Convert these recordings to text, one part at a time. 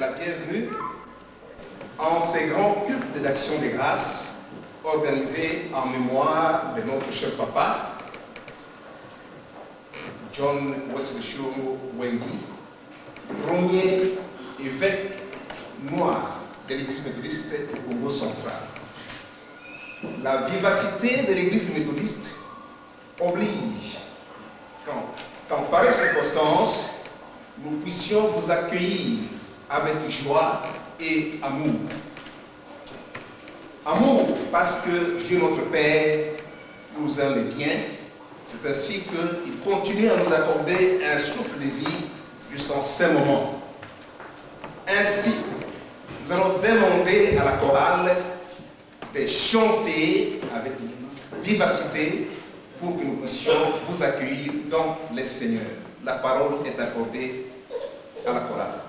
La bienvenue en ces grands cultes d'action des grâces organisés en mémoire de notre cher papa, John Wesley Show Wendy, premier évêque noir de l'Église méthodiste du Congo central. La vivacité de l'Église méthodiste oblige qu'en pareille circonstance, nous puissions vous accueillir avec joie et amour. Amour parce que Dieu notre Père nous aime bien. C'est ainsi qu'il continue à nous accorder un souffle de vie jusqu'en ces moments. Ainsi, nous allons demander à la chorale de chanter avec vivacité pour que nous puissions vous accueillir dans le Seigneur. La parole est accordée à la chorale.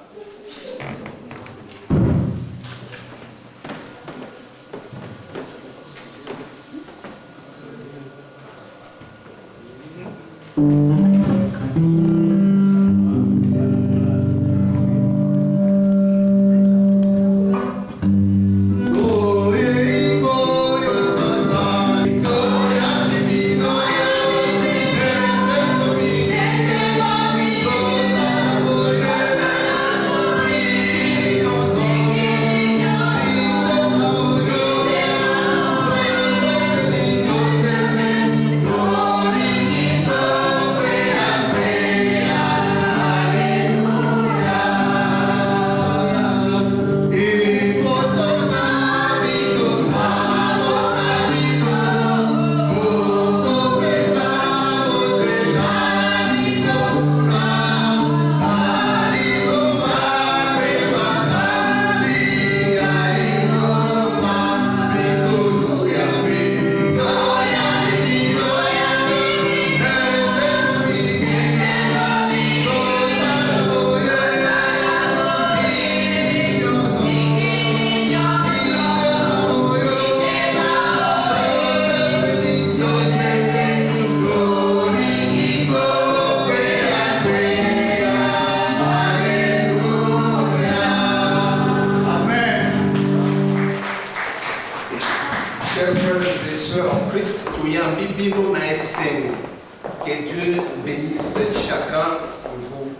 Que Dieu bénisse chacun de vous.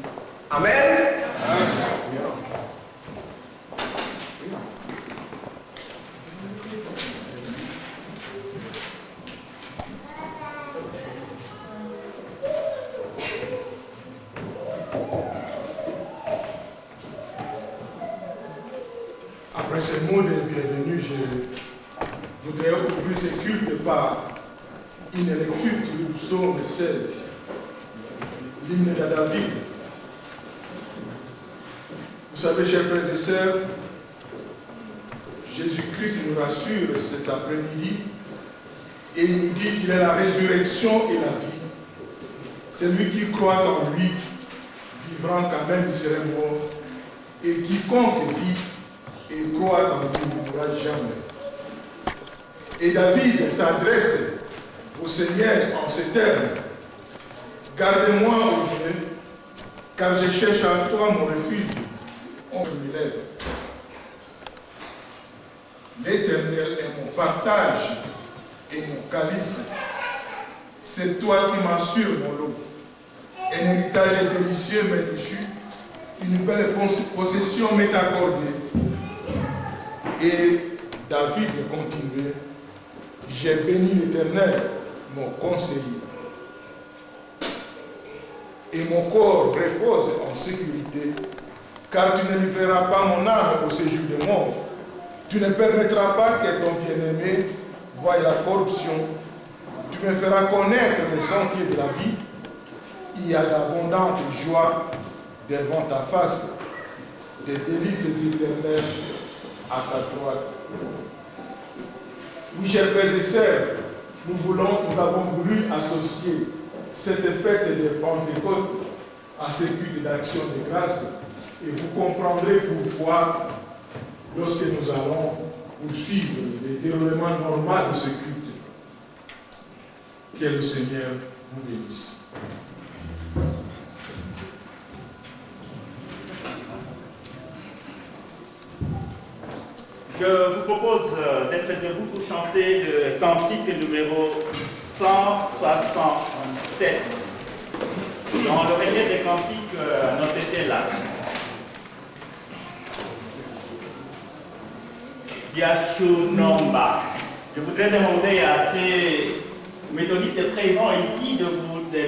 Amen. Amen. Après ce mot de bienvenue, je voudrais ouvrir ce culte par une lecture du psaume 16, l'hymne de David. Vous savez, chers frères et sœurs, Jésus-Christ nous rassure cet après-midi et il nous dit qu'il est la résurrection et la vie. Celui qui croit en lui vivra quand même, il serait mort. Et quiconque vit et croit en lui ne mourra jamais. Et David s'adresse au Seigneur en ces termes: garde-moi, ô Dieu, car je cherche à toi mon refuge. On me lève. L'Éternel est mon partage et mon calice. C'est toi qui m'assures mon lot. Un héritage délicieux m'est déchu. Une belle possession m'est accordée. Et David continue: j'ai béni l'Éternel, mon conseiller. Et mon corps repose en sécurité, car tu ne livreras pas mon âme au séjour des morts. Tu ne permettras pas que ton bien-aimé voie la corruption. Tu me feras connaître les sentiers de la vie. Il y a d'abondantes joies devant ta face, des délices éternelles à ta droite. Oui, chers frères et sœurs, nous avons voulu associer cette fête de Pentecôte à ce culte d'action de grâce, et vous comprendrez pourquoi lorsque nous allons poursuivre le déroulement normal de ce culte. Que le Seigneur vous bénisse. Je vous propose d'être debout pour chanter le cantique numéro 167. Dans le relief des cantiques, notez là. Yashunomba. Je voudrais demander à ces méthodistes présents ici de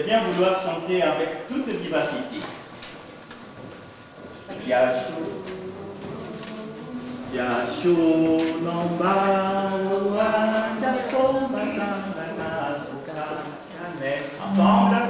bien vouloir chanter avec toute vivacité. Yashunomba. Ensemble.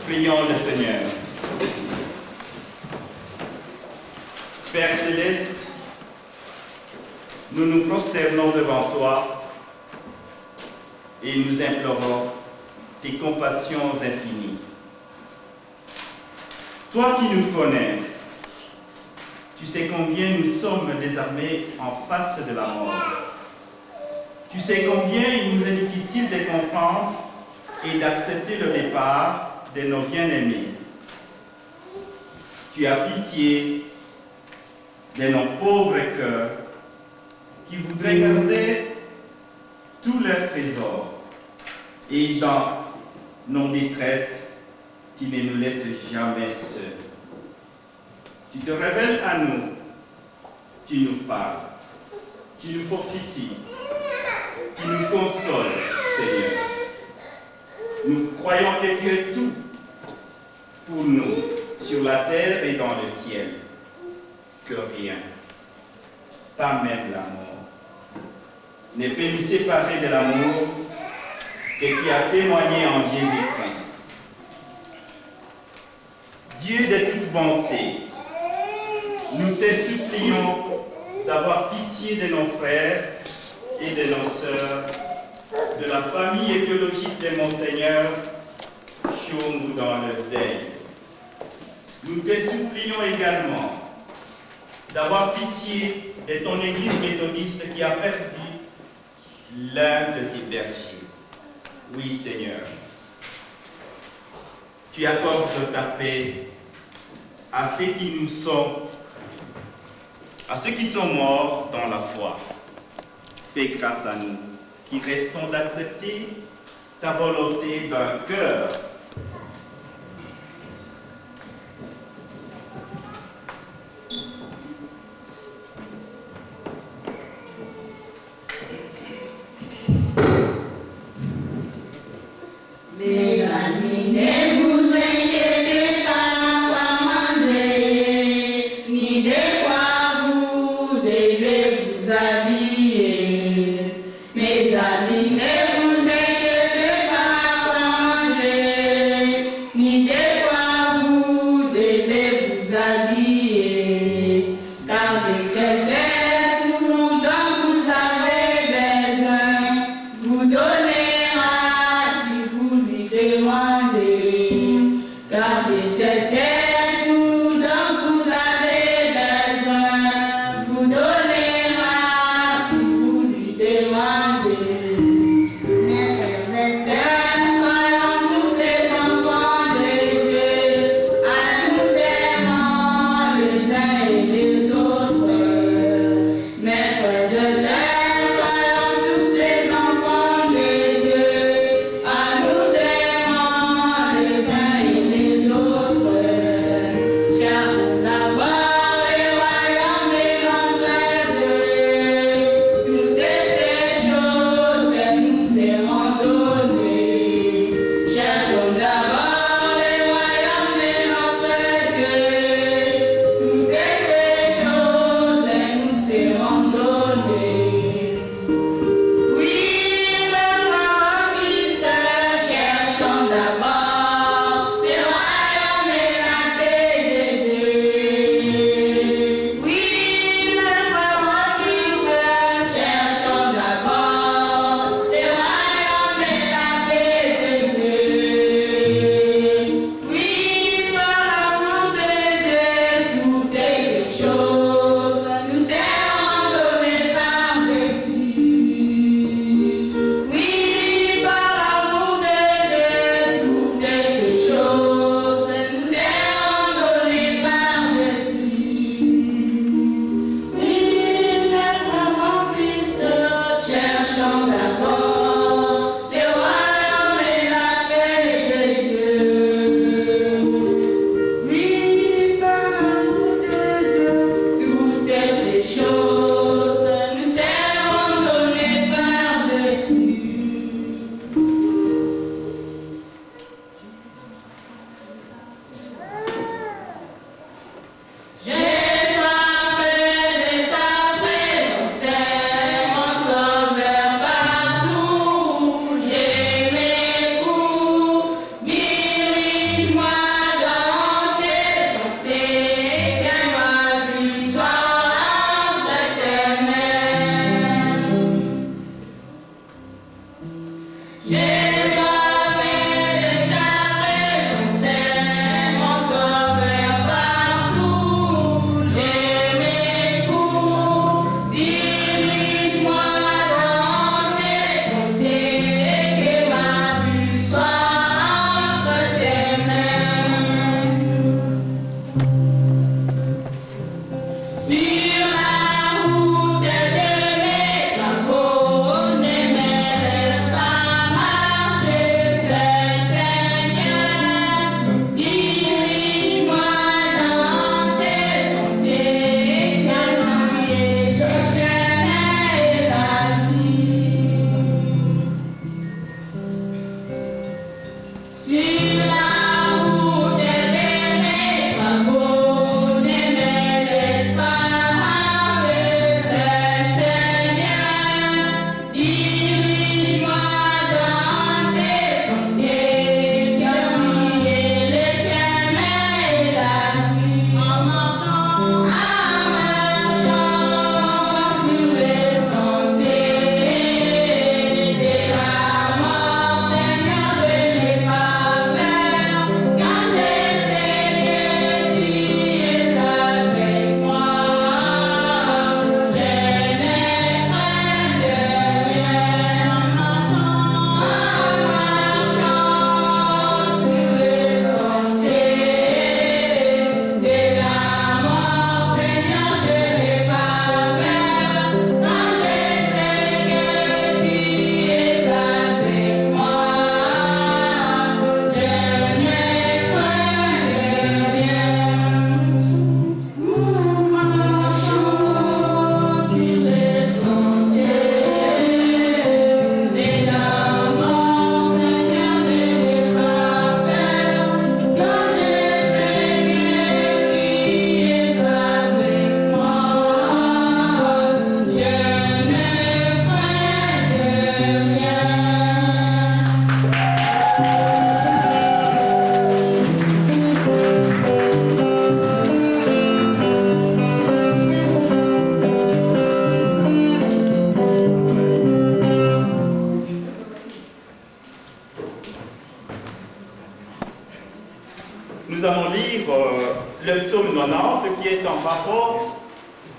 Prions le Seigneur. Père céleste, nous nous prosternons devant toi et nous implorons tes compassions infinies. Toi qui nous connais, tu sais combien nous sommes désarmés en face de la mort. Tu sais combien il nous est difficile de comprendre et d'accepter le départ de nos bien-aimés. Tu as pitié de nos pauvres cœurs qui voudraient garder tous leurs trésors et dans nos détresses qui ne nous laissent jamais seuls. Tu te révèles à nous, tu nous parles, tu nous fortifies, tu nous consoles, Seigneur. Nous croyons que tu es tout pour nous, sur la terre et dans le ciel. Que rien, pas même la mort, ne peut nous séparer de l'amour que tu as témoigné en Jésus-Christ. Dieu de toute bonté, nous te supplions d'avoir pitié de nos frères et de nos sœurs, de la famille écologique de Monseigneur Chomou dans le deuil. Nous te supplions également d'avoir pitié de ton Église méthodiste qui a perdu l'un de ses bergers. Oui, Seigneur, tu accordes ta paix à ceux qui sont morts dans la foi. Fais grâce à nous qui restons d'accepter ta volonté d'un cœur. Mes amis, ne vous inquiétez pas quoi manger, ni de quoi vous devez vous habiller. Mes amis, ne vous inquiétez pas quoi manger, ni de quoi vous devez vous habiller. Car c'est pour nous dont vous avez besoin, vous donnez demandez, car c'est tout dont vous avez besoin, vous donnera si vous lui demandez. Mes frères et sœurs, soyons tous les enfants de Dieu, à nous aimant les uns et les autres. Mes frères et sœurs, soyons tous les enfants de Dieu, à nous les uns et les autres. Cherchons d'abord le royaume de notre Dieu. Toutes ces choses nous seront données. Cherchons d'abord le royaume de notre Dieu. Toutes ces choses nous seront données. Oui, mes frères en Christ, cherchons d'abord le royaume et la paix de Dieu. Oui, mes frères en Christ, cherchons d'abord le royaume et la paix de Dieu. Oui, par l'amour de Dieu, toutes ces choses nous seront données par-dessus. Oui, par l'amour de Dieu, toutes ces choses nous seront données par-dessus. Oui, mes frères en Christ, cherchons d'abord le royaume et la paix de Dieu. Oui, par l'amour de Dieu, toutes ces choses nous seront données par-dessus. J'ai soif de ta présence, mon sauveur partout. J'ai mes coups, dirige-moi dans tes sentiers, que ma vie soit est en rapport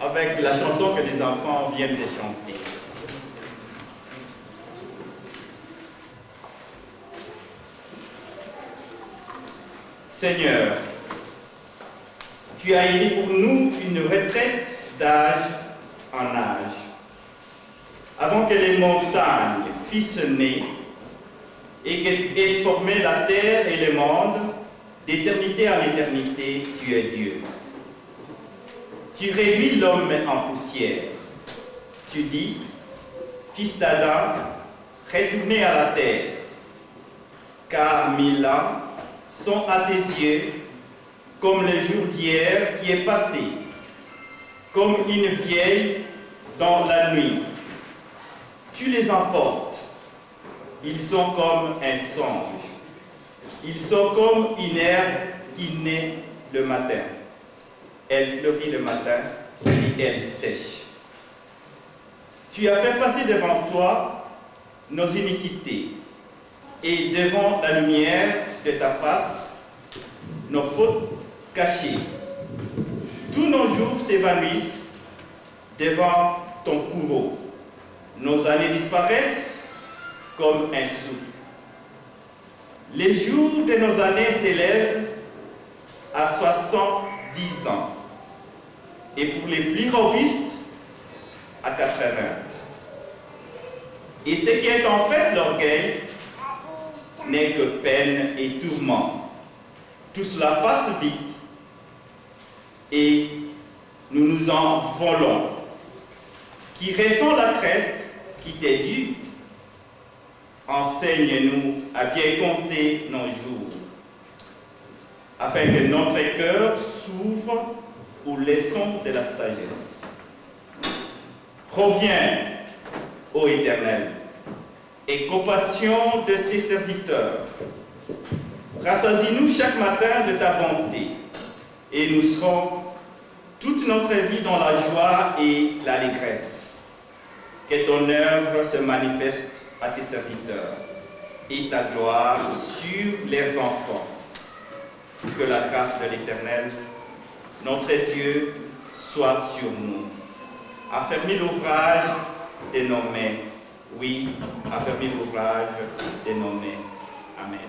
avec la chanson que les enfants viennent de chanter. Seigneur, tu as été pour nous une retraite d'âge en âge. Avant que les montagnes fissent naître et qu'aient formé la terre et le monde, d'éternité en éternité, tu es Dieu. Tu réduis l'homme en poussière. Tu dis, fils d'Adam, retournez à la terre, car 1000 ans sont à tes yeux comme le jour d'hier qui est passé, comme une vieille dans la nuit. Tu les emportes, ils sont comme un songe, ils sont comme une herbe qui naît le matin. Elle fleurit le matin et elle sèche. Tu as fait passer devant toi nos iniquités et devant la lumière de ta face, nos fautes cachées. Tous nos jours s'évanouissent devant ton courroux. Nos années disparaissent comme un souffle. Les jours de nos années s'élèvent à 70 ans. Et pour les plus robustes, à 80. Et ce qui est en fait l'orgueil n'est que peine et tourment. Tout cela passe vite et nous nous en volons. Qui ressent la traite qui t'est due, enseigne-nous à bien compter nos jours, afin que notre cœur s'ouvre aux leçons de la sagesse. Reviens, ô Éternel, et compassion de tes serviteurs. Rassasie-nous chaque matin de ta bonté, et nous serons toute notre vie dans la joie et l'allégresse. Que ton œuvre se manifeste à tes serviteurs, et ta gloire sur leurs enfants. Que la grâce de l'Éternel, notre Dieu, soit sur nous. Affermis l'ouvrage de nos mains. Oui, affermis l'ouvrage de nos mains. Amen.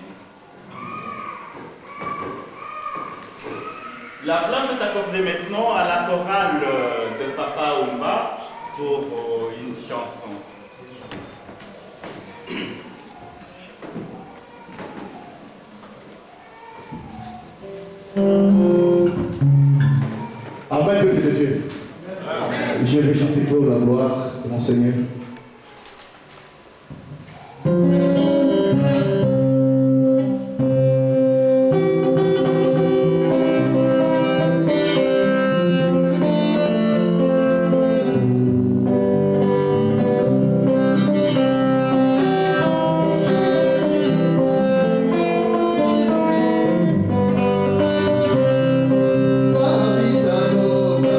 La place est accordée maintenant à la chorale de Papa Oumba pour une chanson. Amen, peuple de Dieu. Amen. Je vais chanter pour la gloire de mon Seigneur. Vida loca,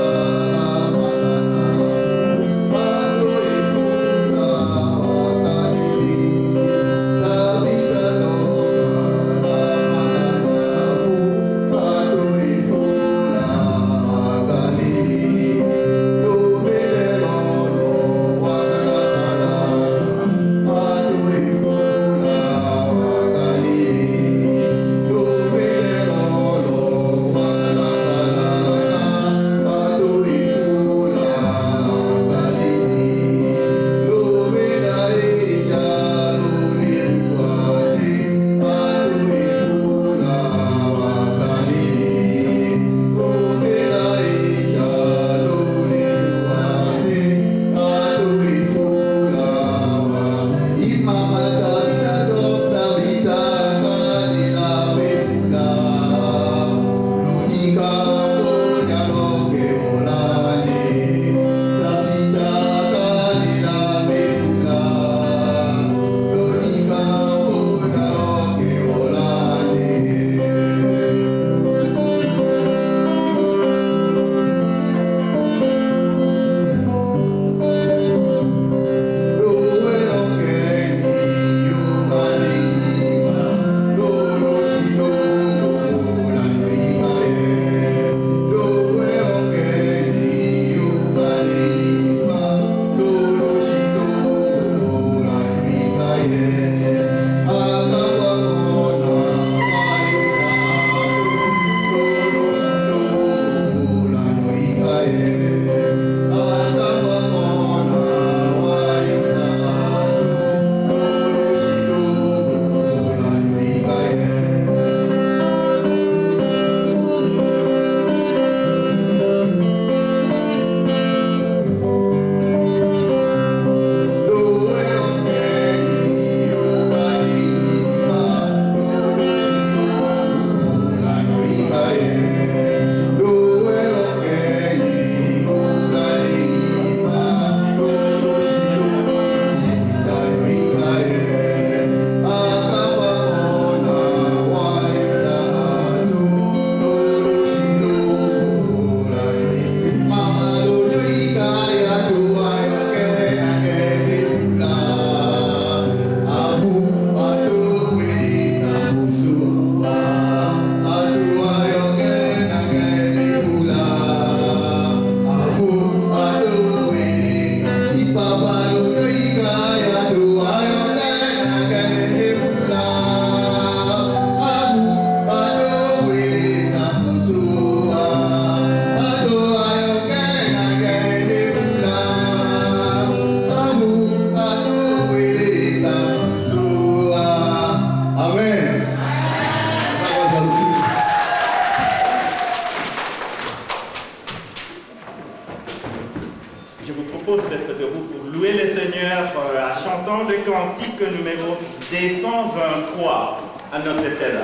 Je vous propose d'être debout pour louer le Seigneur en chantant le cantique numéro 223 à notre thème.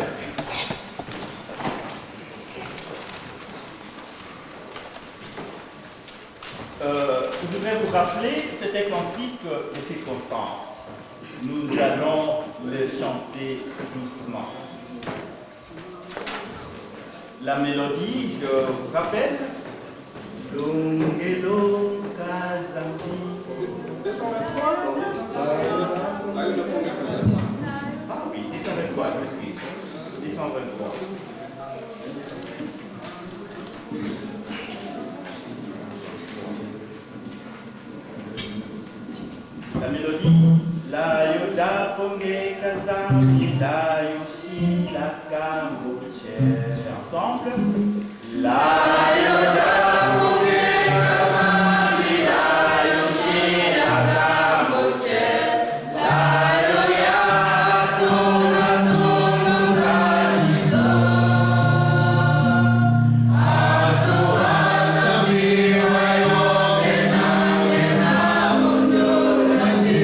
Je voudrais vous rappeler, c'était cantique de circonstance. Nous allons le chanter doucement. La mélodie, je vous rappelle, Lungelo Kazanti. 223. Ah oui, 223, je m'excuse. 223. La mélodie. La yoda ponge kazami, la yoshi la kambuche. Ensemble. La yoda ponge kazami, la yoshi la kambuche. La yoya tuna tuna kajiso. Atu azami wayo gena mundo nandi.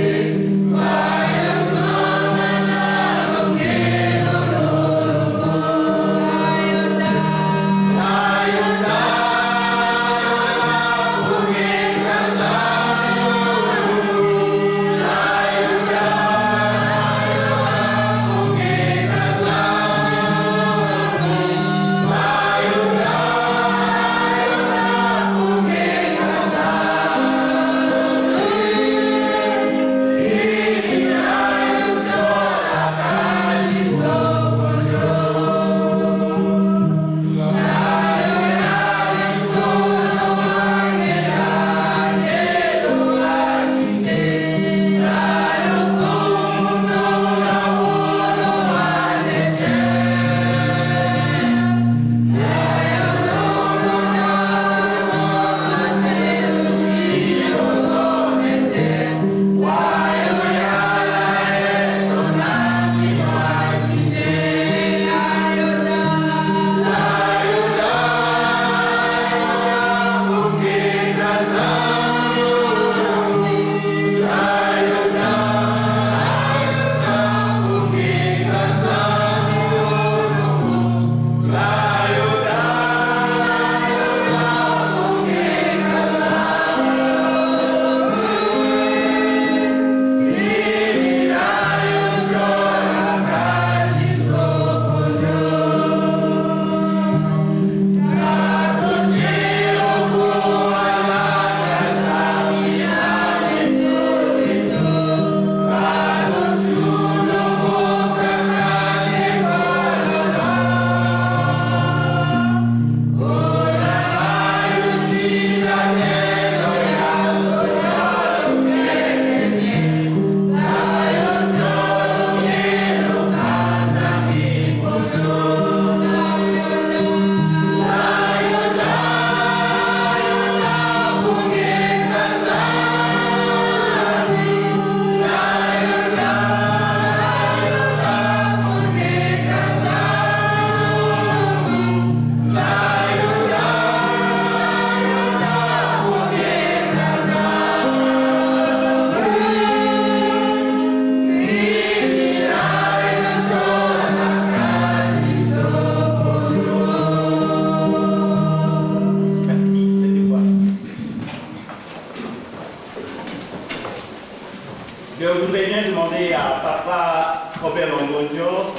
Je voudrais bien demander à Papa Robert Longonjo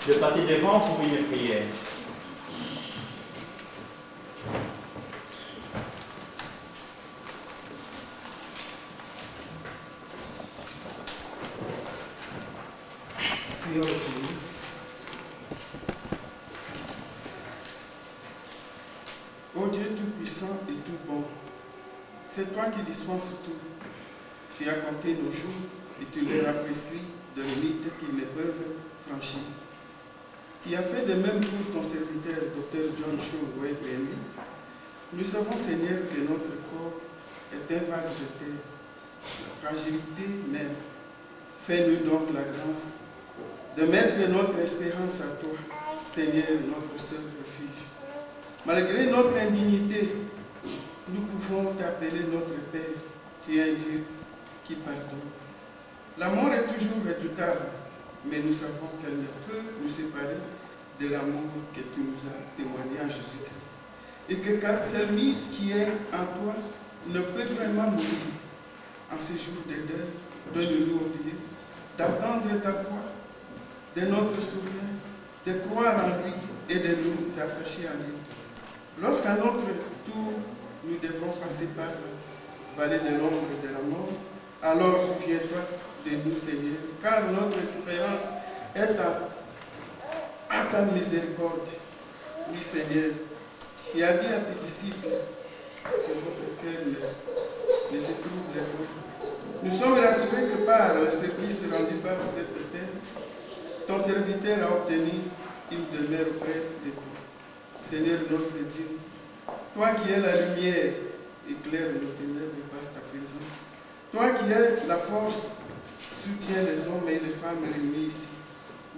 de passer devant pour une prière. Prions le Seigneur. Ô Dieu tout-puissant et tout bon, c'est toi qui dispenses tout. Tu as compté nos jours et tu leur as prescrit de limites qu'ils ne peuvent franchir. Tu as fait de même pour ton serviteur, Dr. John Shaw Webb-Henry. Nous savons, Seigneur, que notre corps est un vase de terre. La fragilité même. Fais-nous donc la grâce de mettre notre espérance à toi, Seigneur, notre seul refuge. Malgré notre indignité, nous pouvons t'appeler notre Père. Tu es un Dieu qui pardonne. La mort est toujours redoutable, mais nous savons qu'elle ne peut nous séparer de l'amour que tu nous as témoigné en Jésus-Christ. Et que celui qui est en toi ne peut vraiment mourir. En ces jours de deuil, de nous oublier, d'attendre ta croix, de notre souvenir, de croire en lui et de nous attacher à lui. Lorsqu'à notre tour, nous devrons passer par la vallée de l'ombre de la mort, alors souviens-toi de nous, Seigneur, car notre espérance est à ta miséricorde. Oui, Seigneur, tu as dit à tes disciples que votre cœur ne se trouble pas. Nous sommes rassurés que par le service rendu par cette terre, ton serviteur a obtenu une demeure près de toi. Seigneur notre Dieu, toi qui es la lumière, éclaire nos ténèbres par ta présence. Toi qui es la force, soutiens les hommes et les femmes réunis ici.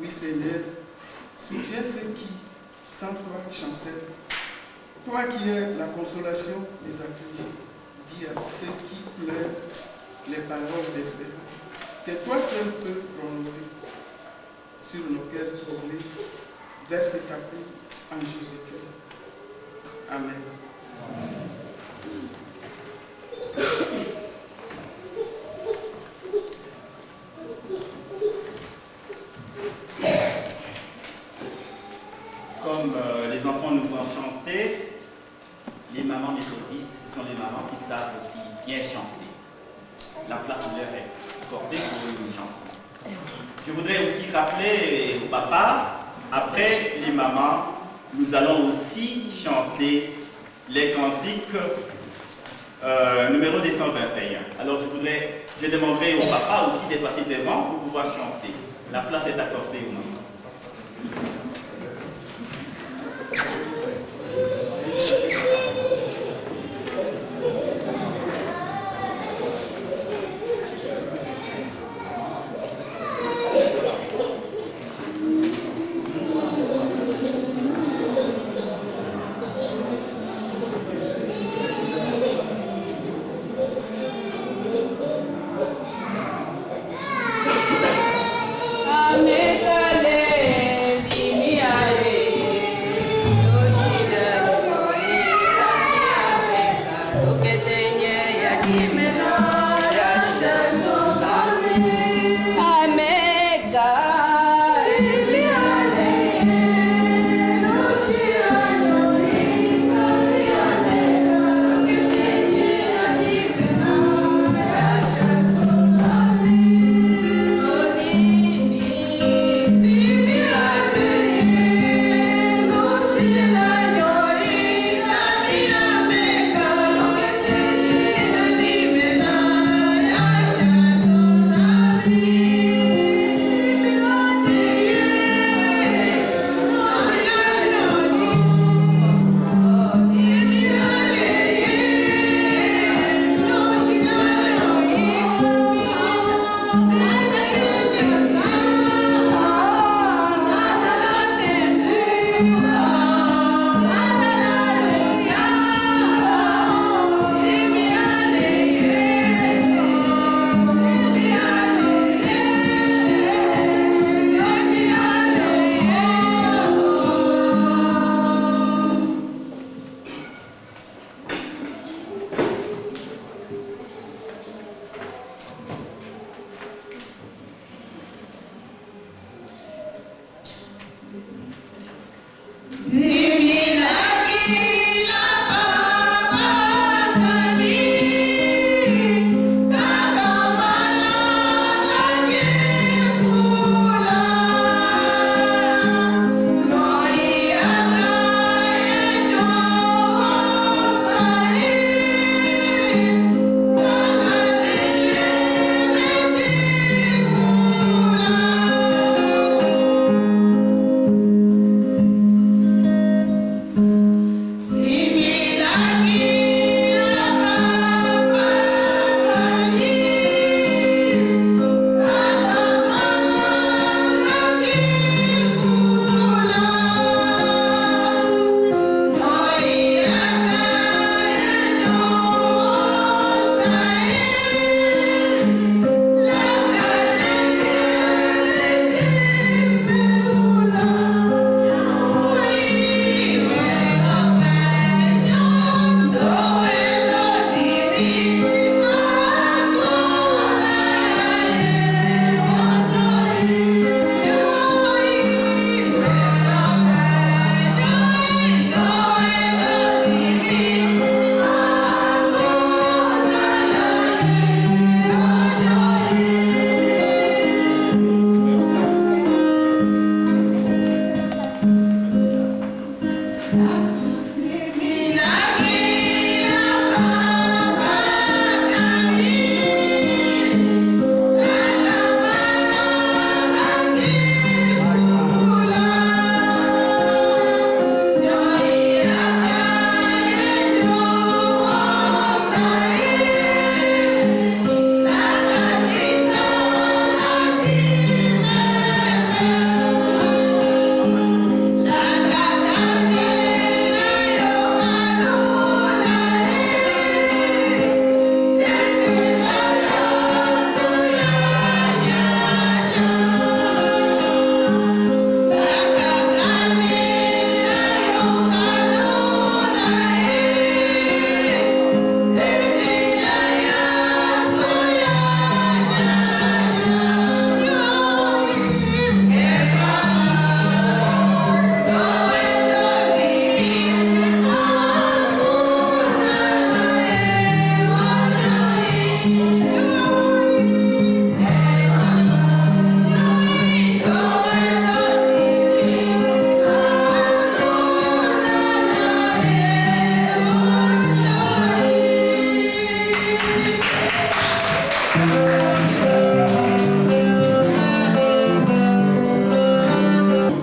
Oui, Seigneur, soutiens ceux qui, sans toi, chancellent. Toi qui es la consolation des affligés, dis à ceux qui pleurent les paroles d'espérance, que toi seul peux prononcer sur nos cœurs troublés, verse ta paix en Jésus-Christ. Amen. Comme les enfants nous ont chanté, les mamans méthodistes, ce sont les mamans qui savent aussi bien chanter. La place leur est accordée pour une chanson. Je voudrais aussi rappeler au papa, après les mamans, nous allons aussi chanter les cantiques numéro 221. Alors je demanderai au papa aussi de passer devant pour pouvoir chanter. La place est accordée aux mamans. Amen.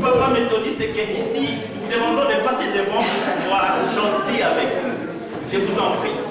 Papa méthodiste qui est ici, nous demandons de passer devant pour pouvoir chanter avec nous. Je vous en prie.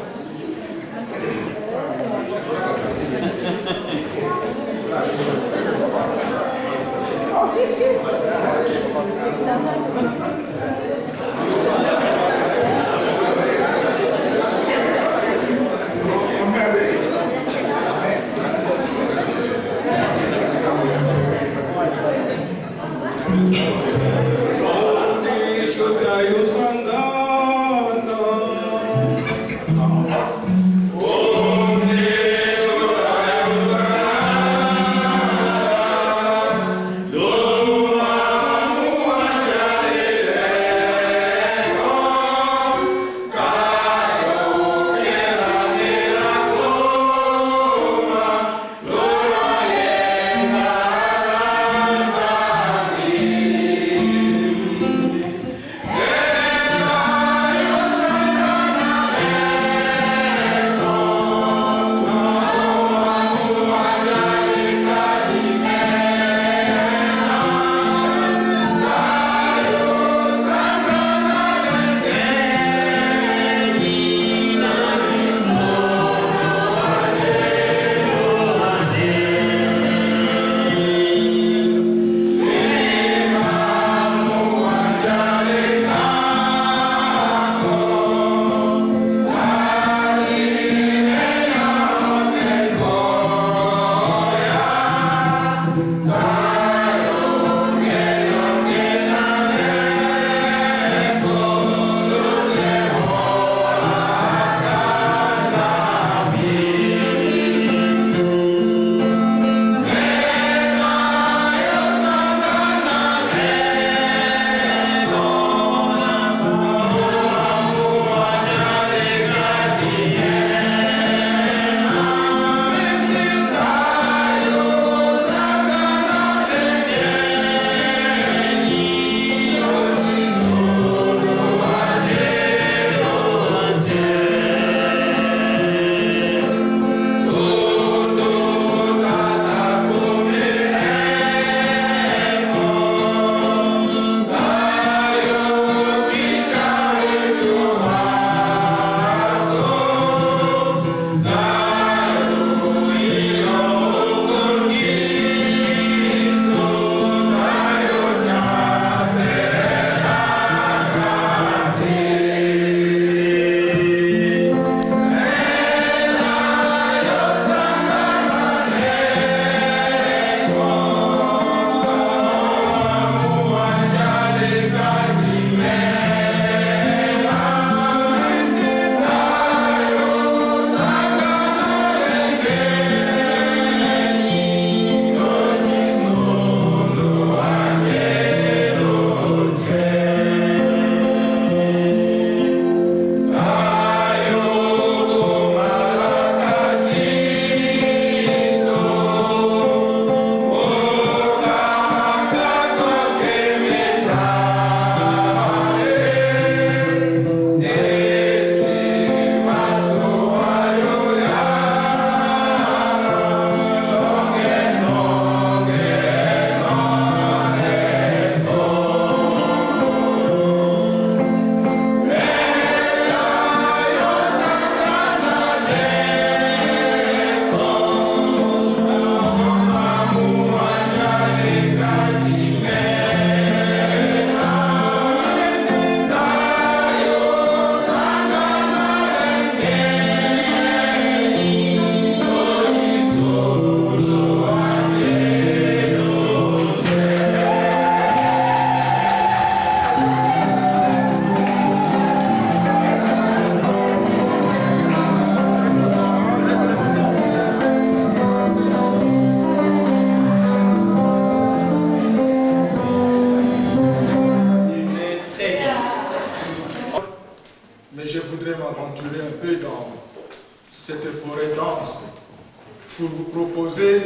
pour vous proposer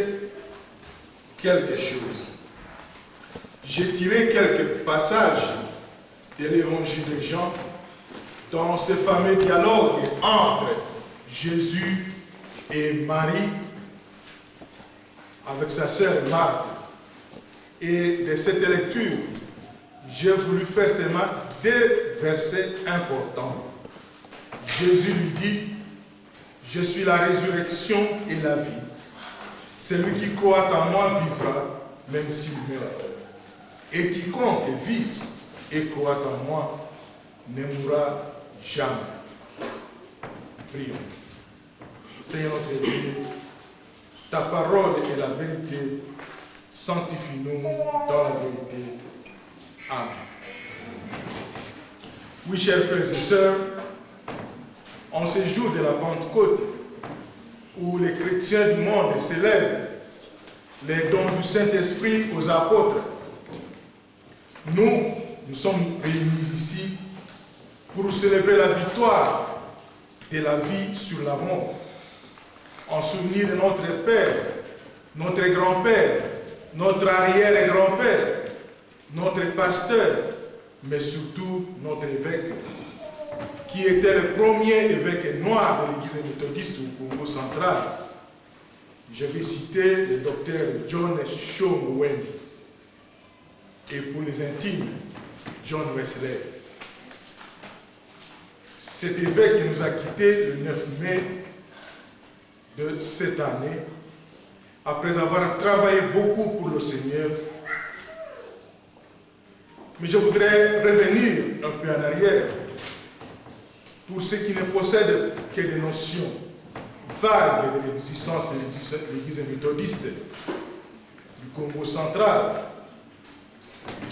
quelque chose. J'ai tiré quelques passages de l'évangile de Jean dans ce fameux dialogue entre Jésus et Marie avec sa sœur Marthe. Et de cette lecture, j'ai voulu faire seulement 2 versets importants. Jésus lui dit, « Je suis la résurrection et la vie. Celui qui croit en moi vivra, même s'il meurt. Et quiconque vit et croit en moi ne mourra jamais. » Prions. Seigneur notre Dieu, ta parole est la vérité. Sanctifie-nous dans la vérité. Amen. Oui, chers frères et sœurs, en ce jour de la Pentecôte, où les chrétiens du monde célèbrent les dons du Saint-Esprit aux apôtres, nous sommes réunis ici pour célébrer la victoire de la vie sur la mort, en souvenir de notre Père, notre grand-père, notre arrière-grand-père, notre pasteur, mais surtout notre évêque, qui était le premier évêque noir de l'Église méthodiste au Congo central. Je vais citer le docteur John Shomwen, et pour les intimes, John Wesley. Cet évêque nous a quittés le 9 mai de cette année, après avoir travaillé beaucoup pour le Seigneur. Mais je voudrais revenir un peu en arrière pour ceux qui ne possèdent que des notions vagues de l'existence de l'Église méthodiste du Congo central.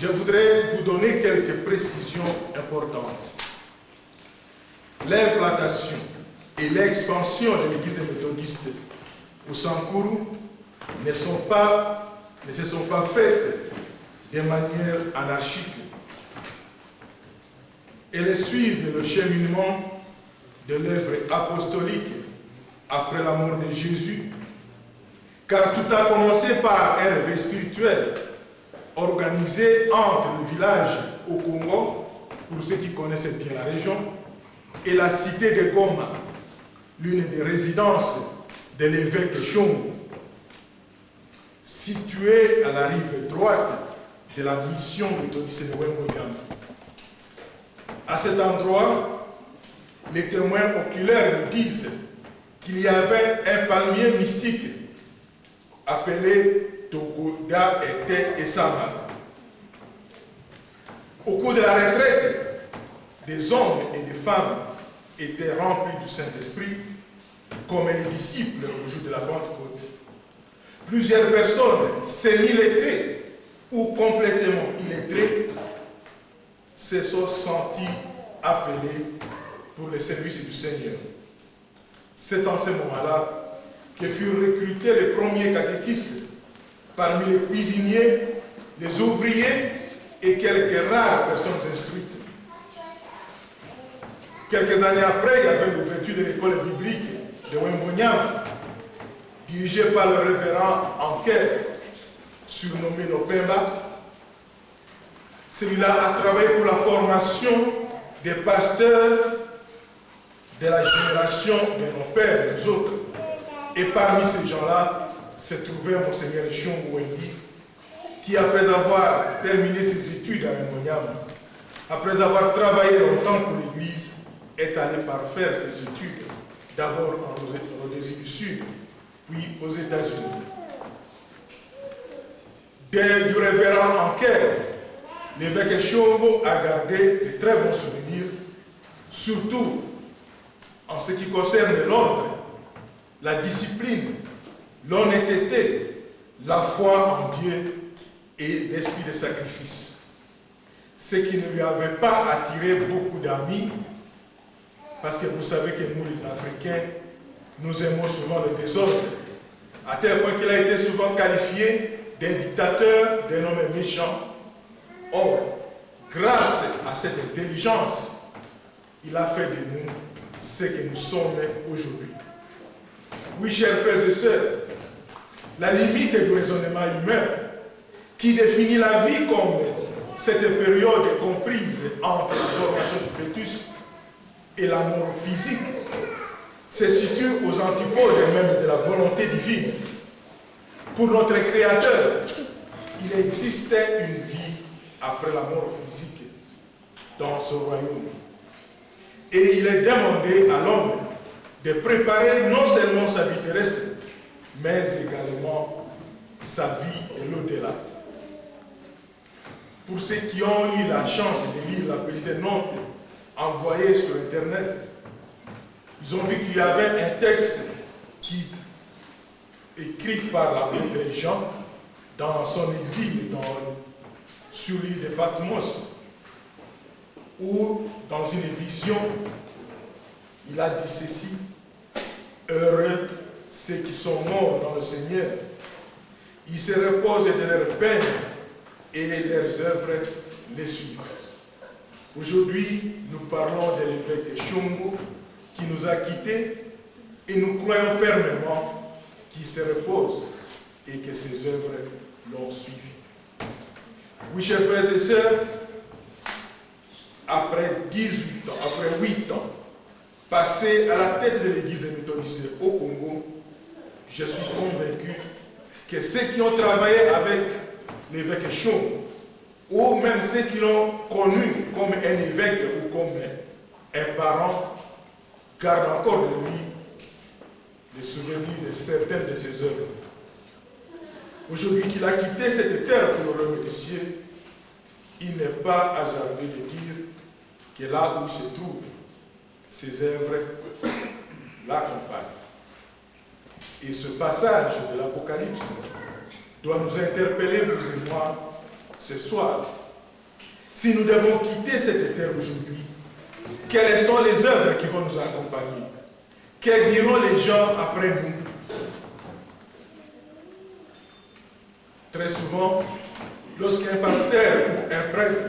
Je voudrais vous donner quelques précisions importantes. L'implantation et l'expansion de l'Église méthodiste au Sankuru ne se sont pas faites de manière anarchique. Elles suivent le cheminement de l'œuvre apostolique après la mort de Jésus, car tout a commencé par un réveil spirituel organisé entre le village au Congo, pour ceux qui connaissent bien la région, et la cité de Goma, l'une des résidences de l'évêque Shombo, située à la rive droite de la mission méthodiste de Wembonyama. À cet endroit, les témoins oculaires nous disent qu'il y avait un palmier mystique appelé Togoda Ete et Sama. Au cours de la retraite, des hommes et des femmes étaient remplis du Saint-Esprit comme les disciples au jour de la Pentecôte. Plusieurs personnes semi-lettrées ou complètement illettrées se sont senties appelées pour le service du Seigneur. C'est en ce moment-là que furent recrutés les premiers catéchistes parmi les cuisiniers, les ouvriers et quelques rares personnes instruites. Quelques années après, il y avait l'ouverture de l'école biblique de Wembonyama, dirigée par le révérend Anker, surnommé Lopemba. Celui-là a travaillé pour la formation des pasteurs de la génération de nos pères, les autres. Et parmi ces gens-là se trouvait Monseigneur Shombo Wengi, qui après avoir terminé ses études à Wembonyama, après avoir travaillé longtemps pour l'Église, est allé parfaire ses études, d'abord en Rhodésie du Sud, puis aux États-Unis. Du révérend Anker, l'évêque Shombo a gardé de très bons souvenirs, surtout en ce qui concerne l'ordre, la discipline, l'honnêteté, la foi en Dieu et l'esprit de sacrifice. Ce qui ne lui avait pas attiré beaucoup d'amis, parce que vous savez que nous les Africains, nous aimons souvent le désordre, à tel point qu'il a été souvent qualifié d'un dictateur, d'un homme méchant. Or, grâce à cette intelligence, il a fait de nous ce que nous sommes aujourd'hui. Oui, chers frères et sœurs, la limite du raisonnement humain qui définit la vie comme cette période comprise entre la formation du fœtus et la mort physique se situe aux antipodes même de la volonté divine. Pour notre Créateur, il existait une vie après la mort physique dans ce royaume. Et il est demandé à l'homme de préparer non seulement sa vie terrestre, mais également sa vie de l'au-delà. Pour ceux qui ont eu la chance de lire la petite note envoyée sur Internet, ils ont vu qu'il y avait un texte écrit par l'apôtre Jean dans son exil sur l'île de Patmos, où dans une vision, il a dit ceci: heureux ceux qui sont morts dans le Seigneur, ils se reposent de leurs peines et leurs œuvres les suivent. Aujourd'hui, nous parlons de l'évêque Shungu qui nous a quittés et nous croyons fermement qu'il se repose et que ses œuvres l'ont suivi. Oui, chers frères et sœurs, après 18 ans, après 8 ans, passés à la tête de l'église méthodiste au Congo, je suis convaincu que ceux qui ont travaillé avec l'évêque Shungu, ou même ceux qui l'ont connu comme un évêque ou comme un parent, gardent encore de lui les souvenirs de certaines de ses œuvres. Aujourd'hui qu'il a quitté cette terre pour le royaume des cieux, il n'est pas hasardeux de dire que là où il se trouve, ses œuvres l'accompagnent. Et ce passage de l'Apocalypse doit nous interpeller, vous et moi, ce soir. Si nous devons quitter cette terre aujourd'hui, quelles sont les œuvres qui vont nous accompagner? Que diront les gens après nous? Très souvent, lorsqu'un pasteur ou un prêtre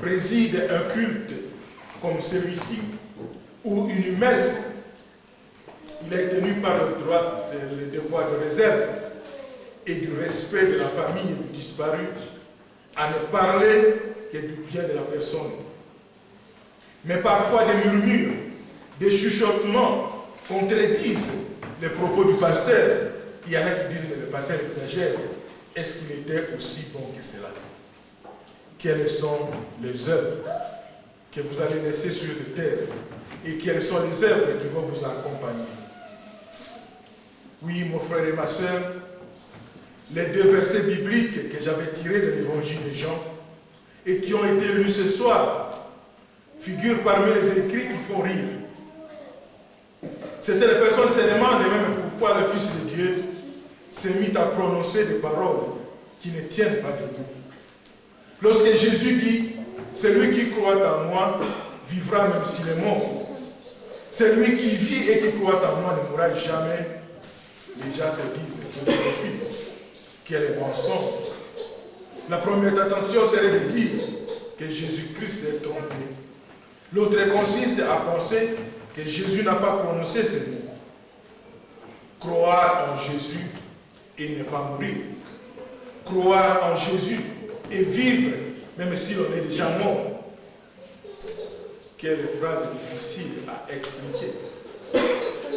préside un culte comme celui-ci, ou une messe, il est tenu par le devoir de réserve et du respect de la famille du disparu à ne parler que du bien de la personne. Mais parfois des murmures, des chuchotements contredisent les propos du pasteur. Il y en a qui disent que le pasteur exagère. Est-ce qu'il était aussi bon que cela? Quelles sont les œuvres que vous allez laisser sur la terre et quelles sont les œuvres qui vont vous accompagner? Oui, mon frère et ma soeur, les deux versets bibliques que j'avais tirés de l'évangile de Jean et qui ont été lus ce soir figurent parmi les écrits qui font rire. Certaines personnes se demandent même pourquoi le Fils de Dieu s'est mis à prononcer des paroles qui ne tiennent pas debout. Lorsque Jésus dit « Celui qui croit en moi vivra même s'il est mort. Celui qui vit et qui croit en moi ne mourra jamais. » Les gens se disent « Quel mensonge !» La première attention serait de dire que Jésus-Christ est trompé. L'autre consiste à penser que Jésus n'a pas prononcé ces mots. Croire en Jésus et ne pas mourir. Croire en Jésus et vivre même si l'on est déjà mort. Quelle phrase difficile à expliquer.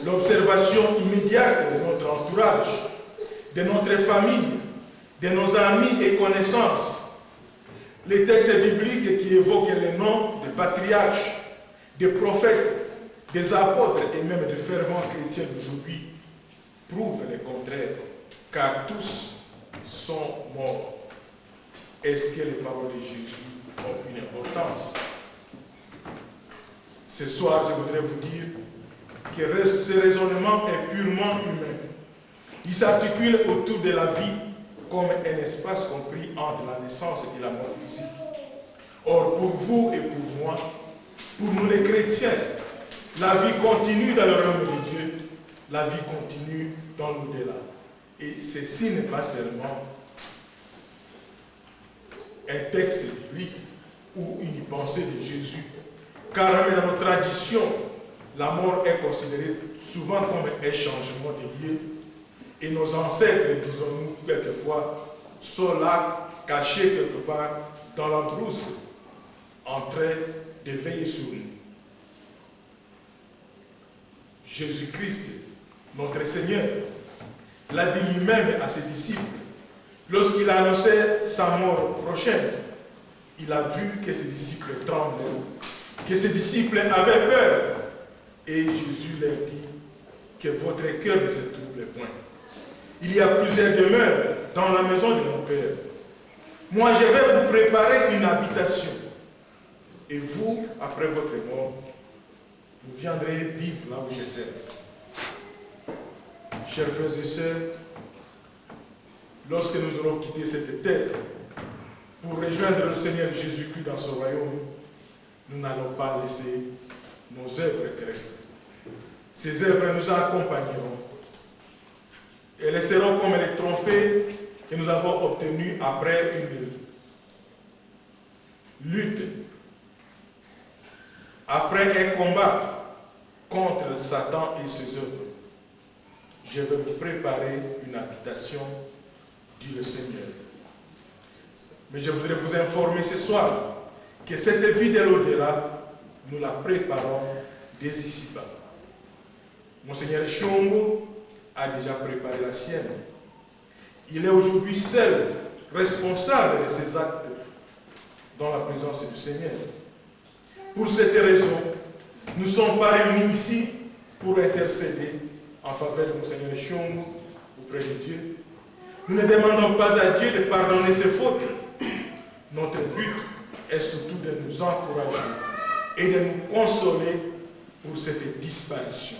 L'observation immédiate de notre entourage, de notre famille, de nos amis et connaissances. Les textes bibliques qui évoquent les noms des patriarches, des prophètes, des apôtres et même des fervents chrétiens d'aujourd'hui prouvent le contraire, car tous sont morts. Est-ce que les paroles de Jésus ont une importance? Ce soir, je voudrais vous dire que ce raisonnement est purement humain. Il s'articule autour de la vie comme un espace compris entre la naissance et la mort physique. Or, pour vous et pour moi, pour nous les chrétiens, la vie continue dans le royaume de Dieu, la vie continue dans l'au-delà. Et ceci n'est pas seulement un texte biblique ou une pensée de Jésus, car même dans nos traditions, la mort est considérée souvent comme un changement de lieu. Et nos ancêtres, disons-nous quelquefois, sont là, cachés quelque part dans la brousse, en train de veiller sur nous. Jésus-Christ, notre Seigneur, l'a dit lui-même à ses disciples. Lorsqu'il a annoncé sa mort prochaine, il a vu que ses disciples tremblaient, que ses disciples avaient peur. Et Jésus leur dit que votre cœur ne se trouble point. Il y a plusieurs demeures dans la maison de mon Père. Moi, je vais vous préparer une habitation. Et vous, après votre mort, vous viendrez vivre là où je serai. Chers frères et sœurs, lorsque nous aurons quitté cette terre pour rejoindre le Seigneur Jésus-Christ dans son royaume, nous n'allons pas laisser nos œuvres terrestres. Ces œuvres nous accompagneront. Elles seront comme les trophées que nous avons obtenus après une lutte, après un combat contre Satan et ses œuvres. Je vais vous préparer une habitation, dit le Seigneur. Mais je voudrais vous informer ce soir que cette vie de l'au-delà, nous la préparons dès ici-bas. Monseigneur Chombo a déjà préparé la sienne. Il est aujourd'hui seul responsable de ses actes dans la présence du Seigneur. Pour cette raison, nous sommes pas réunis ici pour intercéder en faveur de Monseigneur Chombo auprès de Dieu. Nous ne demandons pas à Dieu de pardonner ses fautes. Notre but est surtout de nous encourager et de nous consoler pour cette disparition.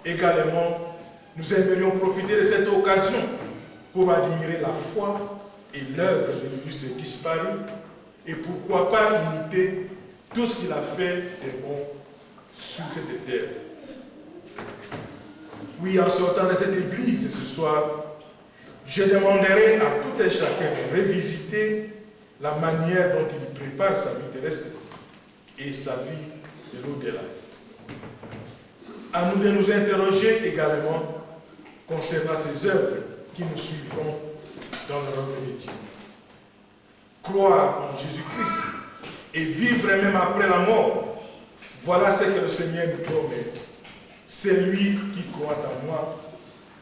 Également, nous aimerions profiter de cette occasion pour admirer la foi et l'œuvre de l'illustre disparu et pourquoi pas imiter tout ce qu'il a fait de bon sur cette terre. Oui, en sortant de cette église ce soir, je demanderai à tout et chacun de revisiter la manière dont il prépare sa vie terrestre et sa vie de l'au-delà. À nous de nous interroger également concernant ces œuvres qui nous suivront dans le royaume de Dieu. Croire en Jésus-Christ et vivre même après la mort, voilà ce que le Seigneur nous promet. C'est lui qui croit en moi.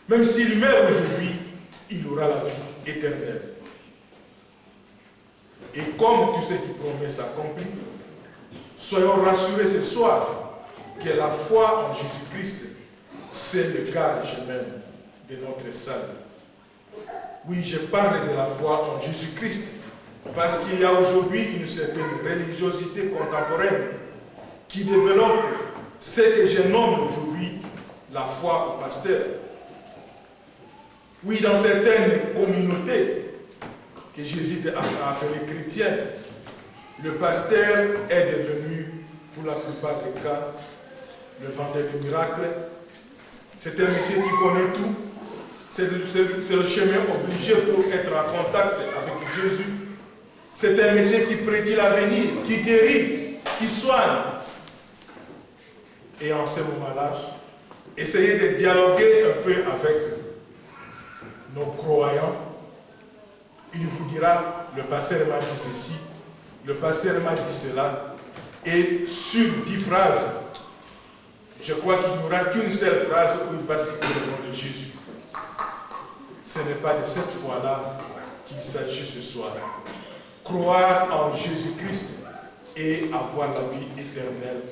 Même s'il meurt aujourd'hui, il aura la vie éternelle. Et comme tout ce qui promet s'accomplit, soyons rassurés ce soir que la foi en Jésus-Christ, c'est le gage même de notre salut. Oui, je parle de la foi en Jésus-Christ, parce qu'il y a aujourd'hui une certaine religiosité contemporaine qui développe ce que je nomme aujourd'hui la foi au pasteur. Oui, dans certaines communautés que j'hésite à appeler chrétiennes, le pasteur est devenu, pour la plupart des cas, le vendeur de miracles. C'est un monsieur qui connaît tout. C'est le chemin obligé pour être en contact avec Jésus. C'est un monsieur qui prédit l'avenir, qui guérit, qui soigne. Et en ce moment-là, essayez de dialoguer un peu avec nos croyants. Il vous dira, le pasteur m'a dit ceci, le pasteur m'a dit cela. Et sur 10 phrases, je crois qu'il n'y aura qu'une seule phrase où il va citer le nom de Jésus. Ce n'est pas de cette foi-là qu'il s'agit ce soir. Croire en Jésus-Christ et avoir la vie éternelle.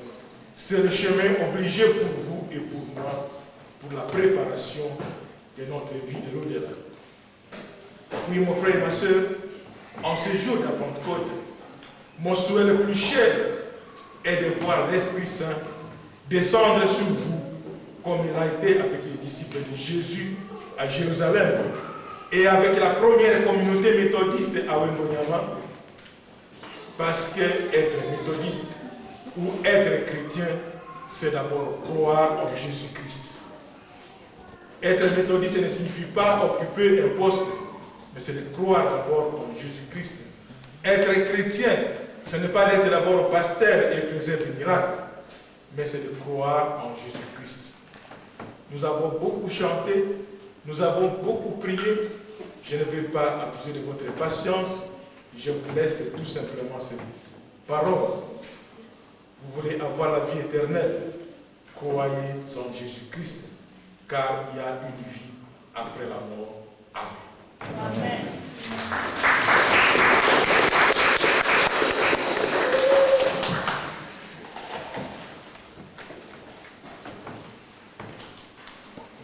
C'est le chemin obligé pour vous et pour moi, pour la préparation de notre vie de l'au-delà. Oui, mon frère et ma soeur, en ce jour de la Pentecôte, mon souhait le plus cher est de voir l'Esprit Saint descendre sur vous, comme il a été avec les disciples de Jésus à Jérusalem et avec la première communauté méthodiste à Wembonyama, parce que être méthodiste ou être chrétien, c'est d'abord croire en Jésus-Christ. Être méthodiste ne signifie pas occuper un poste, mais c'est de croire d'abord en Jésus-Christ. Être chrétien, ce n'est pas d'être d'abord pasteur et faiseur des miracles, mais c'est de croire en Jésus-Christ. Nous avons beaucoup chanté, nous avons beaucoup prié. Je ne vais pas abuser de votre patience, je vous laisse tout simplement ces paroles. Vous voulez avoir la vie éternelle, croyez en Jésus-Christ, car il y a une vie après la mort. Amen. Amen.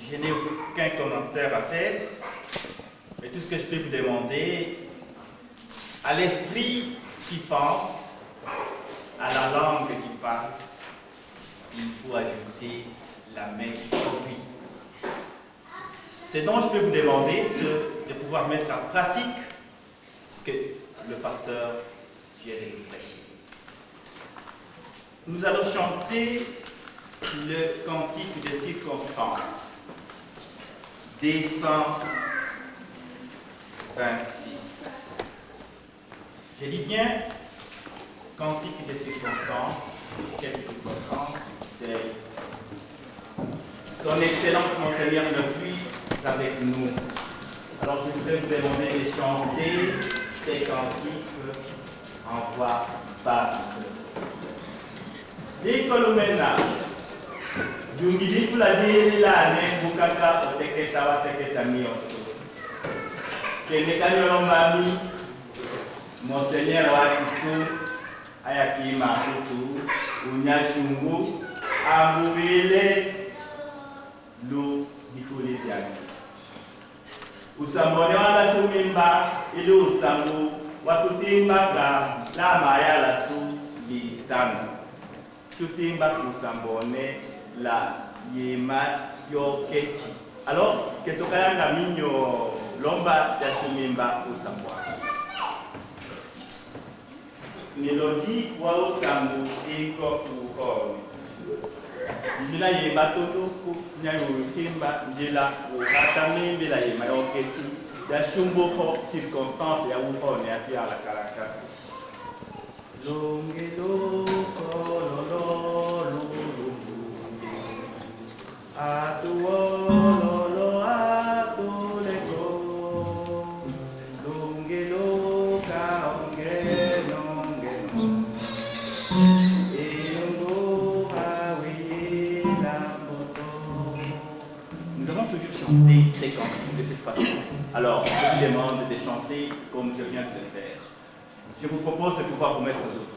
Je n'ai aucun commentaire à faire, mais tout ce que je peux vous demander, à l'esprit qui pense, à la langue qui parle, il faut ajouter la main qui conduit. Ce dont je peux vous demander, c'est de pouvoir mettre en pratique ce que le pasteur vient de nous prêcher. Nous allons chanter le cantique de circonstance. 226. Je dis bien cantique de circonstance. Quelle circonstance? Son Excellence Monseigneur Lepuy avec nous. Alors je voudrais vous demander de chanter ces cantiques en voix basse. L'école au ménage. Jungidi fulani la ne bukaka oteketa wateketa mioso. Kene kanyo mami Monseigneur wa Kisu ayaki mafutu unyashungu ambubile lu dikuli diaki. Usambone wala sumimba ilu usambu watutimba ka la maya la su litano. Sutimba usambone la yema yokechi. Alors, qu'est-ce que yanga minyo lomba ya sumimba usambwa. Mélodie kwa usambu iko kuhoni. Njila yema toluku nyayo kimba njila ukatami bila yema yokechi. Ya shumbo fo circonstance ya uhoni ya pia la karakasi. Longelo kololo atuololo atuleko longelo kaongenongeno eyongo awila moto. Nous allons toujours chanter ces cantiques de cette façon. Alors, je vous demande de chanter comme je viens de le faire. Je vous propose de pouvoir vous mettre debout.